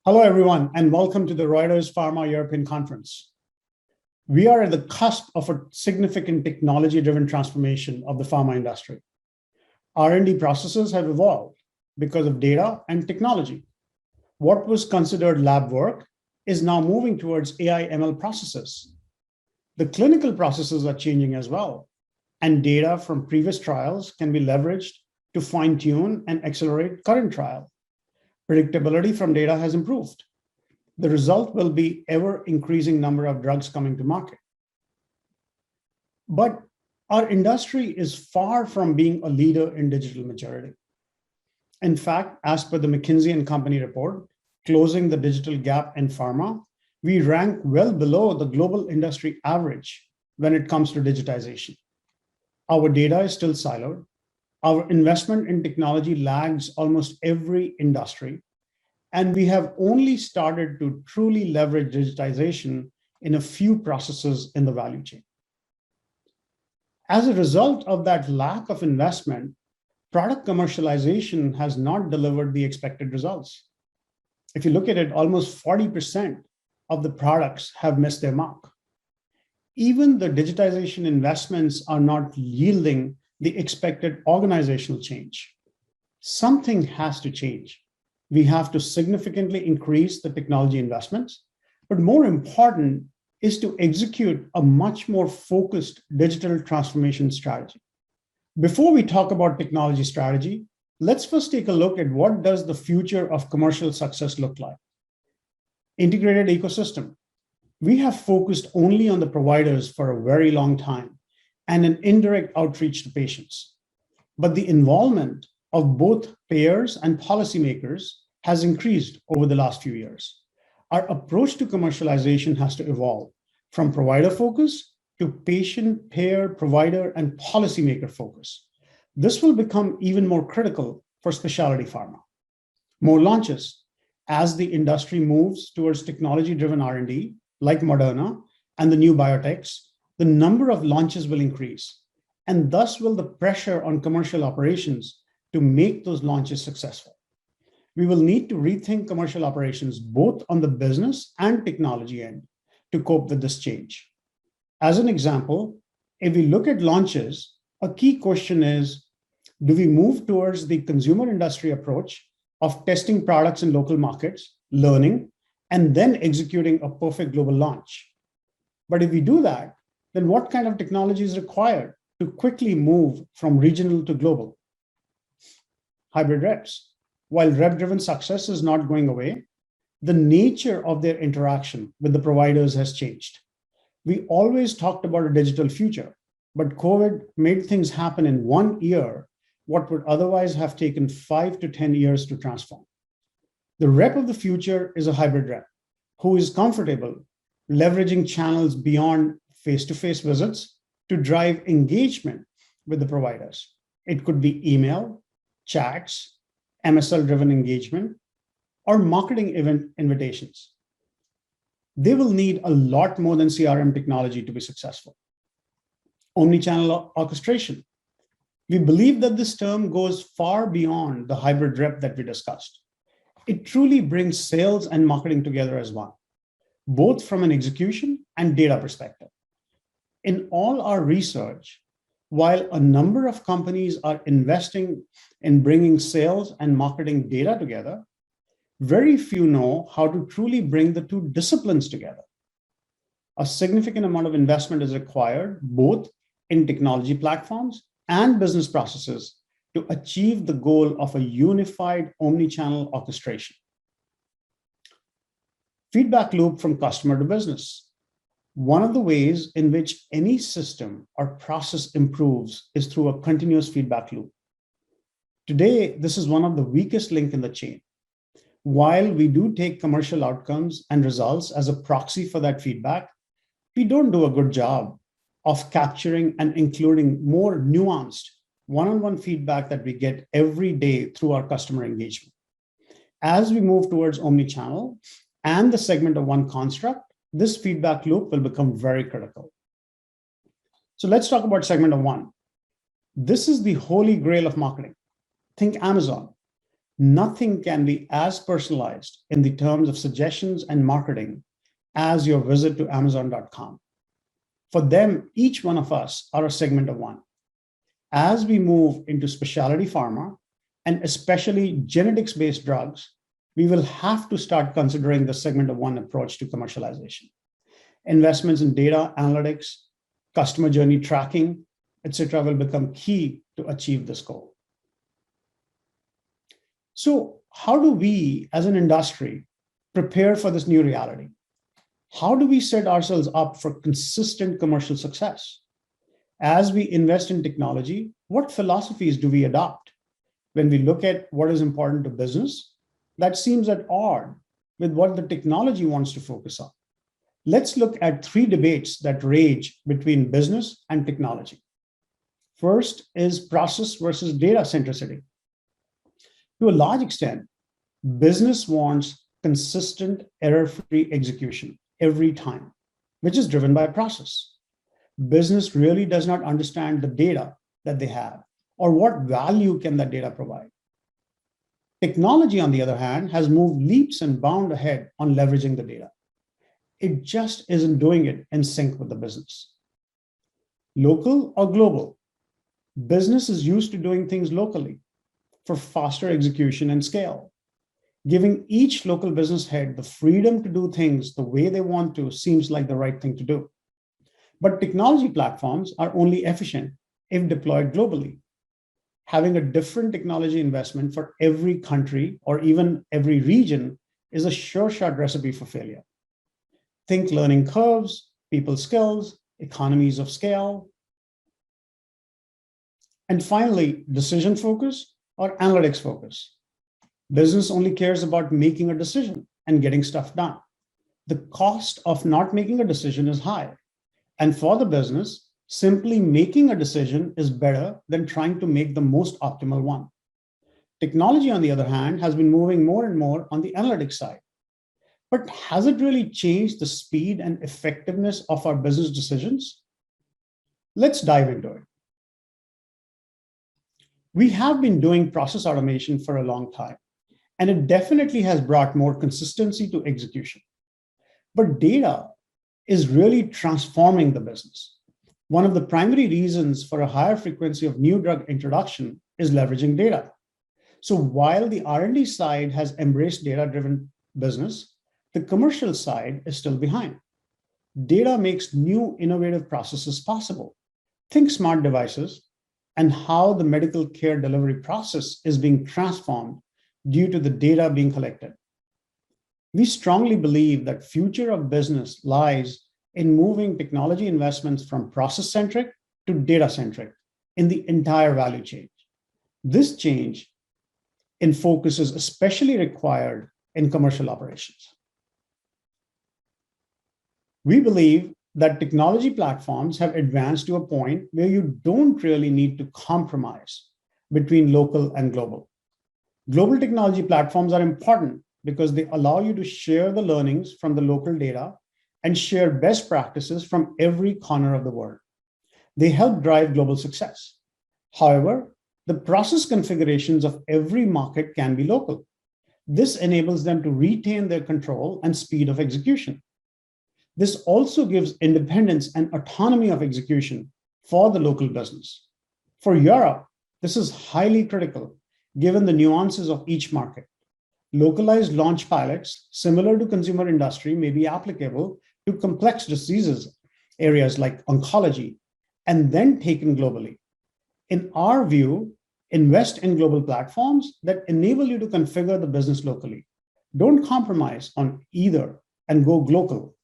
Hello, everyone, and welcome to the Reuters Pharma European Conference. We are at the cusp of a significant technology-driven transformation of the pharma industry. R&D processes have evolved because of data and technology. What was considered lab work is now moving towards AI/ML processes. The clinical processes are changing as well, and data from previous trials can be leveraged to fine-tune and accelerate current trial. Predictability from data has improved. The result will be ever-increasing number of drugs coming to market. But our industry is far from being a leader in digital maturity. In fact, as per the McKinsey & Company report, Closing the Digital Gap in Pharma, we rank well below the global industry average when it comes to digitization. Our data is still siloed. Our investment in technology lags almost every industry, and we have only started to truly leverage digitization in a few processes in the value chain. As a result of that lack of investment, product commercialization has not delivered the expected results. If you look at it, almost 40% of the products have missed their mark. Even the digitization investments are not yielding the expected organizational change. Something has to change. We have to significantly increase the technology investments, but more important is to execute a much more focused digital transformation strategy. Before we talk about technology strategy, let's first take a look at what does the future of commercial success look like. Integrated ecosystem. We have focused only on the providers for a very long time and an indirect outreach to patients. But the involvement of both payers and policymakers has increased over the last few years. Our approach to commercialization has to evolve from provider focus to patient, payer, provider, and policymaker focus. This will become even more critical for specialty pharma. More launches. As the industry moves towards technology-driven R&D, like Moderna and the new biotechs, the number of launches will increase, and thus will the pressure on commercial operations to make those launches successful. We will need to rethink commercial operations both on the business and technology end to cope with this change. As an example, if we look at launches, a key question is, do we move towards the consumer industry approach of testing products in local markets, learning, and then executing a perfect global launch? But if we do that, then what kind of technology is required to quickly move from regional to global? Hybrid reps. While rep-driven success is not going away, the nature of their interaction with the providers has changed. We always talked about a digital future, but COVID made things happen in 1 year, what would otherwise have taken 5 to 10 years to transform. The rep of the future is a hybrid rep who is comfortable leveraging channels beyond face-to-face visits to drive engagement with the providers. It could be email, chats, MSL-driven engagement, or marketing event invitations. They will need a lot more than CRM technology to be successful. Omnichannel orchestration. We believe that this term goes far beyond the hybrid rep that we discussed. It truly brings sales and marketing together as one, both from an execution and data perspective. In all our research, while a number of companies are investing in bringing sales and marketing data together, very few know how to truly bring the two disciplines together. A significant amount of investment is required both in technology platforms and business processes to achieve the goal of a unified omnichannel orchestration. Feedback loop from customer to business. One of the ways in which any system or process improves is through a continuous feedback loop. Today, this is one of the weakest links in the chain. While we do take commercial outcomes and results as a proxy for that feedback, we don't do a good job of capturing and including more nuanced one-on-one feedback that we get every day through our customer engagement. As we move towards omnichannel and the segment of one construct, this feedback loop will become very critical. So let's talk about segment of one. This is the holy grail of marketing. Think Amazon. Nothing can be as personalized in the terms of suggestions and marketing as your visit to Amazon.com. For them, each one of us are a segment of one. As we move into specialty pharma, and especially genetics-based drugs, we will have to start considering the segment of one approach to commercialization. Investments in data analytics, customer journey tracking, etc., will become key to achieve this goal. So, how do we as an industry prepare for this new reality? How do we set ourselves up for consistent commercial success? As we invest in technology, what philosophies do we adopt? When we look at what is important to business, that seems at odds with what the technology wants to focus on. Let's look at three debates that rage between business and technology. First is process versus data centricity. To a large extent, business wants consistent, error-free execution every time, which is driven by a process. Business really does not understand the data that they have or what value can that data provide. Technology, on the other hand, has moved leaps and bounds ahead on leveraging the data. It just isn't doing it in sync with the business. Local or global, business is used to doing things locally for faster execution and scale. Giving each local business head the freedom to do things the way they want to seems like the right thing to do. But technology platforms are only efficient if deployed globally. Having a different technology investment for every country or even every region is a sure shot recipe for failure. Think learning curves, people skills, economies of scale. And finally, decision focus or analytics focus. Business only cares about making a decision and getting stuff done. The cost of not making a decision is high. And for the business, simply making a decision is better than trying to make the most optimal one. Technology, on the other hand, has been moving more and more on the analytics side. But has it really changed the speed and effectiveness of our business decisions? Let's dive into it. We have been doing process automation for a long time, and it definitely has brought more consistency to execution. But data is really transforming the business. One of the primary reasons for a higher frequency of new drug introduction is leveraging data. So while the R&D side has embraced data-driven business, the commercial side is still behind. Data makes new innovative processes possible. Think smart devices and how the medical care delivery process is being transformed due to the data being collected. We strongly believe that future of business lies in moving technology investments from process-centric to data-centric in the entire value chain. This change in focus is especially required in commercial operations. We believe that technology platforms have advanced to a point where you don't really need to compromise between local and global. Global technology platforms are important because they allow you to share the learnings from the local data and share best practices from every corner of the world. They help drive global success. However, the process configurations of every market can be local. This enables them to retain their control and speed of execution. This also gives independence and autonomy of execution for the local business. For Europe, this is highly critical given the nuances of each market. Localized launch pilots, similar to consumer industry, may be applicable to complex diseases, areas like oncology, and then taken globally. In our view, invest in global platforms that enable you to configure the business locally. Don't compromise on either and go global.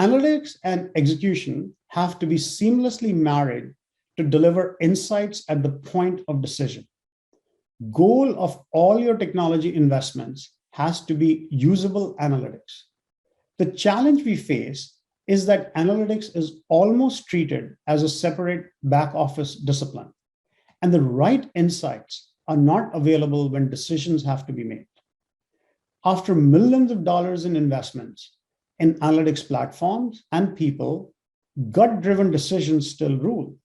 Analytics and execution have to be seamlessly married to deliver insights at the point of decision. Goal of all your technology investments has to be usable analytics. The challenge we face is that analytics is almost treated as a separate back office discipline, and the right insights are not available when decisions have to be made. After millions of dollars in investments in analytics platforms and people, gut-driven decisions still rule.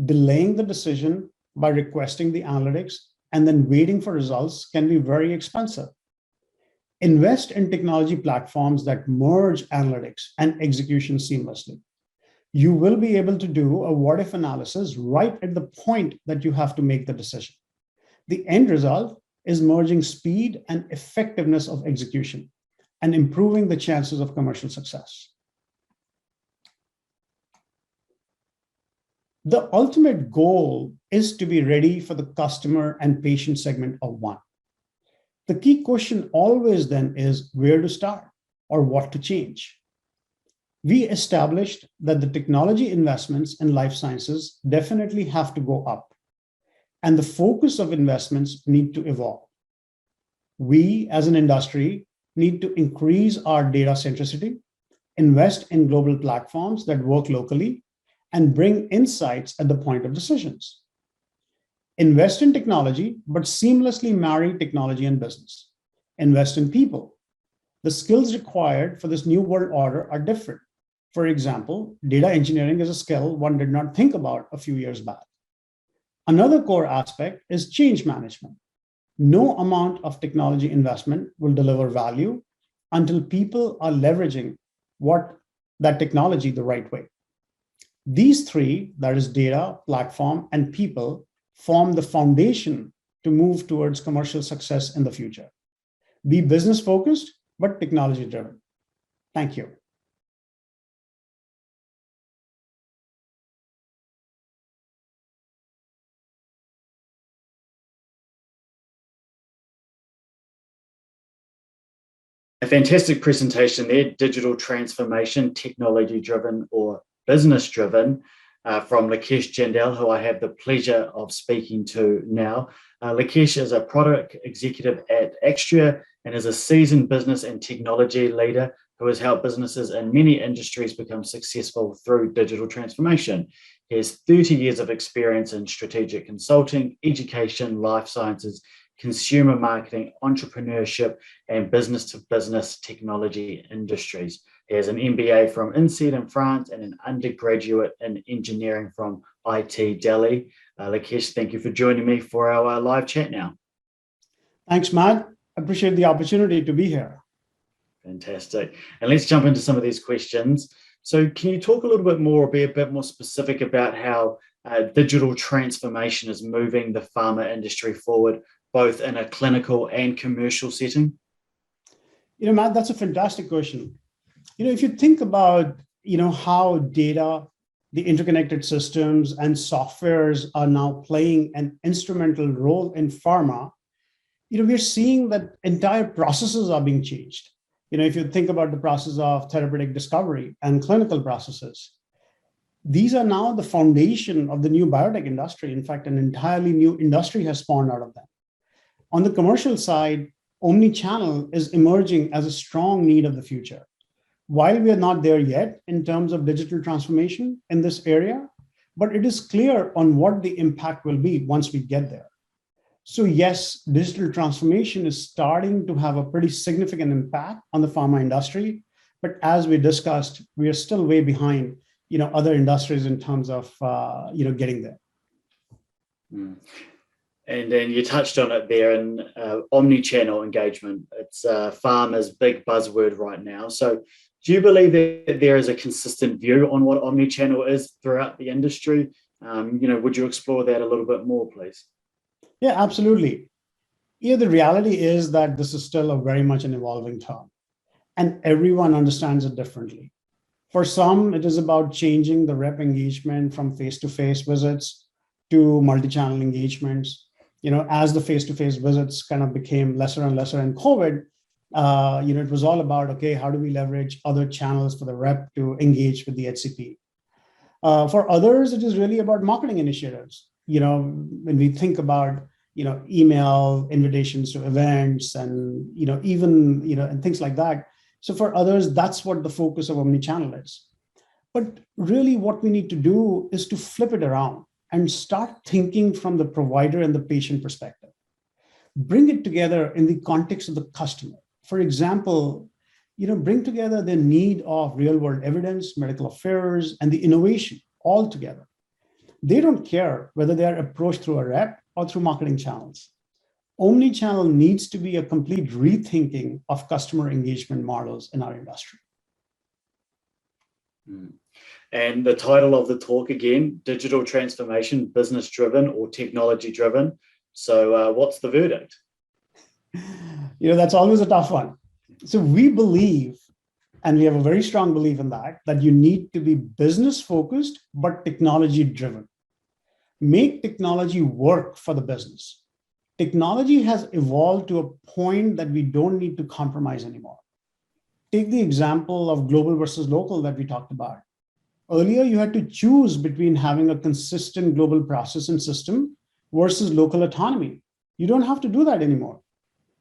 Delaying the decision by requesting the analytics and then waiting for results can be very expensive. Invest in technology platforms that merge analytics and execution seamlessly. You will be able to do a what if analysis right at the point that you have to make the decision. The end result is merging speed and effectiveness of execution and improving the chances of commercial success. The ultimate goal is to be ready for the customer and patient segment of one. The key question always then is where to start or what to change. We established that the technology investments in life sciences definitely have to go up, and the focus of investments need to evolve. We as an industry need to increase our data centricity, invest in global platforms that work locally, and bring insights at the point of decisions. Invest in technology, but seamlessly marry technology and business. Invest in people. The skills required for this new world order are different. For example, data engineering is a skill one did not think about a few years back. Another core aspect is change management. No amount of technology investment will deliver value until people are leveraging that technology the right way. These three, that is data, platform, and people, form the foundation to move towards commercial success in the future. Be business focused, but technology driven. Thank you. A fantastic presentation there, digital transformation, technology driven or business driven, from Nikesh Jindal, who I have the pleasure of speaking to now. Nikesh is a product executive at Extria and is a seasoned business and technology leader who has helped businesses in many industries become successful through digital transformation. He has 30 years of experience in strategic consulting, education, life sciences, consumer marketing, entrepreneurship, and business-to-business technology industries. He has an MBA from INSEAD in France and an undergraduate in engineering from IT Delhi. Nikesh, thank you for joining me for our live chat now. Thanks, Matt. I appreciate the opportunity to be here. Fantastic. And let's jump into some of these questions. So can you talk a little bit more, be a bit more specific about how digital transformation is moving the pharma industry forward, both in a clinical and commercial setting? Matt, that's a fantastic question. If you think about, how data, the interconnected systems and softwares are now playing an instrumental role in pharma, we're seeing that entire processes are being changed. If you think about the process of therapeutic discovery and clinical processes, these are now the foundation of the new biotech industry. In fact, an entirely new industry has spawned out of them. On the commercial side, Omnichannel is emerging as a strong need of the future. While we are not there yet in terms of digital transformation in this area, but it is clear on what the impact will be once we get there. So yes, digital transformation is starting to have a pretty significant impact on the pharma industry. But as we discussed, we are still way behind, other industries in terms of, getting there. Mm. And then you touched on it there in omni-channel engagement. It's pharma's big buzzword right now. So do you believe that there is a consistent view on what omni-channel is throughout the industry? Would you explore that a little bit more, please? Yeah, absolutely. The reality is that this is still a very much an evolving term, and everyone understands it differently. For some, it is about changing the rep engagement from face-to-face visits to multi-channel engagements. As the face-to-face visits kind of became lesser and lesser in COVID, it was all about, okay, how do we leverage other channels for the rep to engage with the HCP? For others, it is really about marketing initiatives. When we think about, email invitations to events and, and things like that. So for others, that's what the focus of Omnichannel is. But really what we need to do is to flip it around and start thinking from the provider and the patient perspective. Bring it together in the context of the customer. For example, bring together the need of real world evidence, medical affairs, and the innovation all together. They don't care whether they are approached through a rep or through marketing channels. Omnichannel needs to be a complete rethinking of customer engagement models in our industry. And the title of the talk again, digital transformation, business driven or technology driven. So what's the verdict? That's always a tough one. So we believe, and we have a very strong belief in that you need to be business focused, but technology driven. Make technology work for the business. Technology has evolved to a point that we don't need to compromise anymore. Take the example of global versus local that we talked about. Earlier, you had to choose between having a consistent global process and system versus local autonomy. You don't have to do that anymore.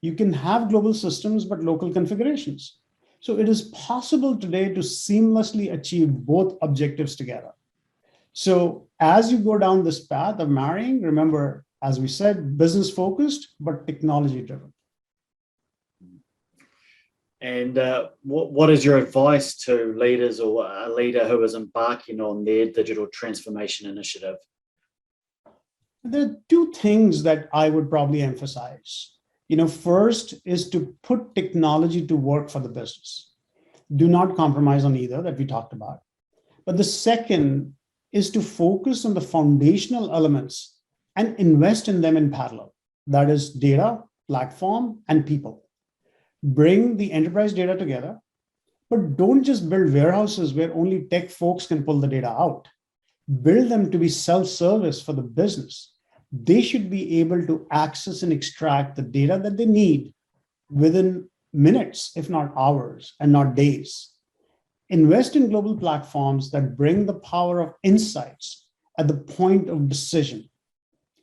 You can have global systems, but local configurations. So it is possible today to seamlessly achieve both objectives together. So as you go down this path of marrying, remember, as we said, business focused, but technology driven. And what is your advice to leaders or a leader who is embarking on their digital transformation initiative? There are two things that I would probably emphasize. First is to put technology to work for the business. Do not compromise on either that we talked about. But the second is to focus on the foundational elements and invest in them in parallel. That is data, platform, and people. Bring the enterprise data together, but don't just build warehouses where only tech folks can pull the data out. Build them to be self-service for the business. They should be able to access and extract the data that they need within minutes, if not hours, and not days. Invest in global platforms that bring the power of insights at the point of decision.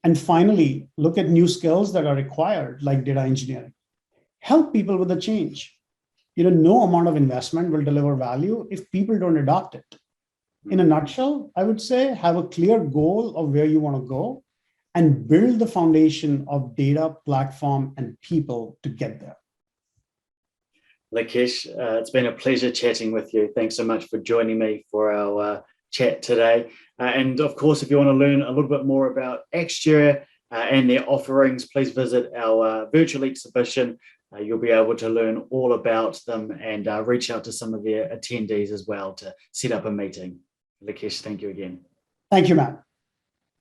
And finally, look at new skills that are required, like data engineering. Help people with the change. No amount of investment will deliver value if people don't adopt it. In a nutshell, I would say have a clear goal of where you want to go and build the foundation of data, platform, and people to get there. Nikesh, it's been a pleasure chatting with you. Thanks so much for joining me for our chat today. And of course, if you want to learn a little bit more about Xshare and their offerings, please visit our virtual exhibition. You'll be able to learn all about them and reach out to some of their attendees as well to set up a meeting. Nikesh, thank you again. Thank you, Matt.